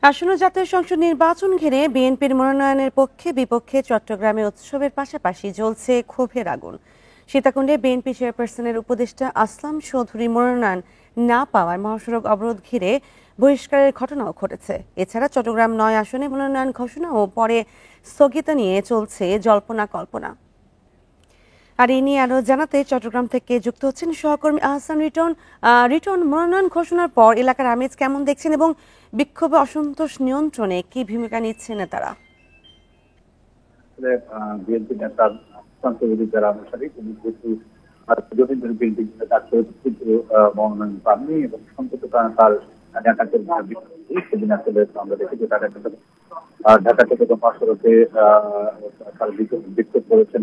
আসন্ন জাতীয় সংসদ নির্বাচন ঘিরে বিএনপির মনোনয়নের পক্ষে বিপক্ষে চট্টগ্রামে উৎসবের পাশাপাশি জ্বলছে ক্ষোভের আগুন। সীতাকুণ্ডে বিএনপি চেয়ারপারসনের উপদেষ্টা আসলাম চৌধুরী মনোনয়ন না পাওয়ায় মহাসড়ক অবরোধ ঘিরে বহিষ্কারের ঘটনাও ঘটেছে। এছাড়া চট্টগ্রাম ৯ আসনে মনোনয়ন ঘোষণা ও পরে স্থগিত নিয়ে চলছে জল্পনা কল্পনা। আর এই নিয়ে আরো জানাতে চট্টগ্রাম থেকে যুক্ত হচ্ছেন সহকর্মী আহসান রিটন। রিটন, মনোনয়ন ঘোষণার পর এলাকার আমেজ কেমন দেখছেন এবং বিক্ষোভে অসন্তোষ নিয়ন্ত্রণে কি ভূমিকা নিচ্ছে নেতারা? বিএনপি নেতা যারা অনুসারী তিনি যেহেতু দীর্ঘদিন ধরে বিএনপি কাজ করেছে কিন্তু মনোনয়ন পাননি এবং সম্প্রতি তার নেতাকে সেদিন আসলে আমরা দেখেছি তার ঢাকা থেকে মহাসড়কে তার বিক্ষোভ করেছেন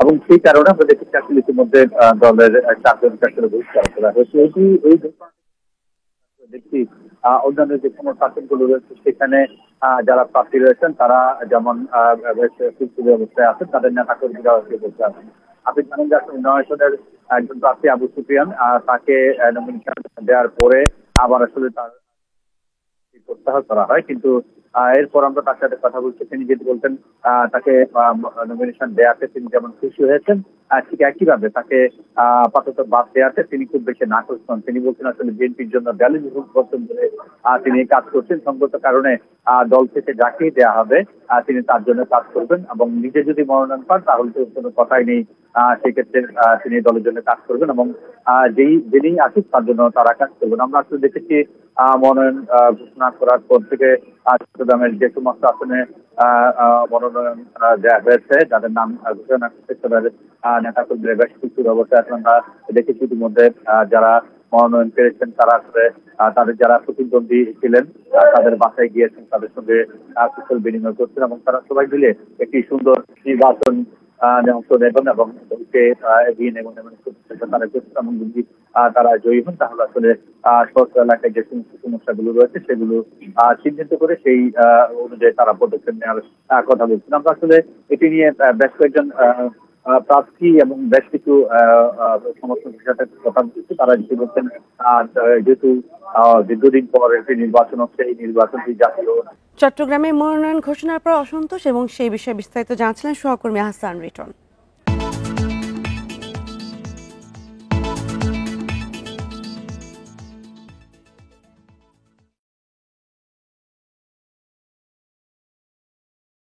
এবং সেই কারণে আমরা দেখেছি আসলে ইতিমধ্যে দলের 4 জনকে আসলে বহিষ্কার করা হয়েছে। এই দেখছি অন্যান্য যে কোনো প্রার্থীগুলো রয়েছে সেখানে যারা প্রার্থী রয়েছেন তারা যেমন অবস্থায় আছেন তাদের নেতা কর্মীরা বসে আছেন। আপনি জানেন যে আসলে 9 আসনের একজন প্রার্থী আবু সুফিয়ান তাকে নমিনেশন দেওয়ার পরে আবার আসলে তার প্রত্যাহার করা হয়, কিন্তু এরপর আমরা তার সাথে কথা বলছি। তিনি যেটি বলতেন তাকে নমিনেশন দেওয়াতে তিনি যেমন খুশি হয়েছেন ঠিক একইভাবে তাকে আপাতত বাদ দেওয়াতে তিনি খুব বেশি নাকচ নন। তিনি বলছেন আসলে বিএনপির জন্য 42 বছর ধরে তিনি কাজ করছেন, সঙ্গত কারণে দল থেকে যাকেই দেওয়া হবে তিনি তার জন্য কাজ করবেন এবং নিজে যদি মনোনয়ন পান তাহলে তো কোনো কথাই নেই, সেক্ষেত্রে তিনি দলের জন্য কাজ করবেন এবং যিনি আসুক তার জন্য তারা কাজ করবেন। আমরা আসলে দেখেছি মনোনয়ন ঘোষণা করার পর থেকে চট্টগ্রামের যে সমস্ত আসনে মনোনয়ন দেওয়া হয়েছে যাদের নাম ঘোষণা করছে তাদের নেতা কর্মীরা বেশ কিছুর অবস্থায় আছেন। আমরা দেখেছি ইতিমধ্যে যারা মনোনয়ন পেয়েছেন তারা আসলে তাদের যারা প্রতিদ্বন্দ্বী ছিলেন তাদের বাসায় গিয়েছেন, তাদের সঙ্গে কুশল বিনিময় করছেন এবং তারা সবাই মিলে একটি সুন্দর নির্বাচন অংশ নেবেন এবং দলকে এগিয়ে নেবেন এবং তারা করছেন এবং যদি তারা জয়ী হন তাহলে আসলে শহর এলাকায় যে সমস্ত সমস্যাগুলো রয়েছে সেগুলো চিহ্নিত করে সেই অনুযায়ী তারা পদক্ষেপ নেওয়ার কথা বলছেন। আমরা আসলে এটি নিয়ে বেশ কয়েকজন প্রার্থী এবং বেশ কিছু সমর্থকের সাথে কথা বলছি। তারা যেটি বলছেন যেহেতু দীর্ঘদিন পর একটি নির্বাচন হচ্ছে, এই নির্বাচনটি জাতীয়। চট্টগ্রামে মনোনয়ন ঘোষণার পর অসন্তোষ এবং সেই বিষয়ে বিস্তারিত জানাচ্ছিলেন সহকর্মী আহসান রিটন।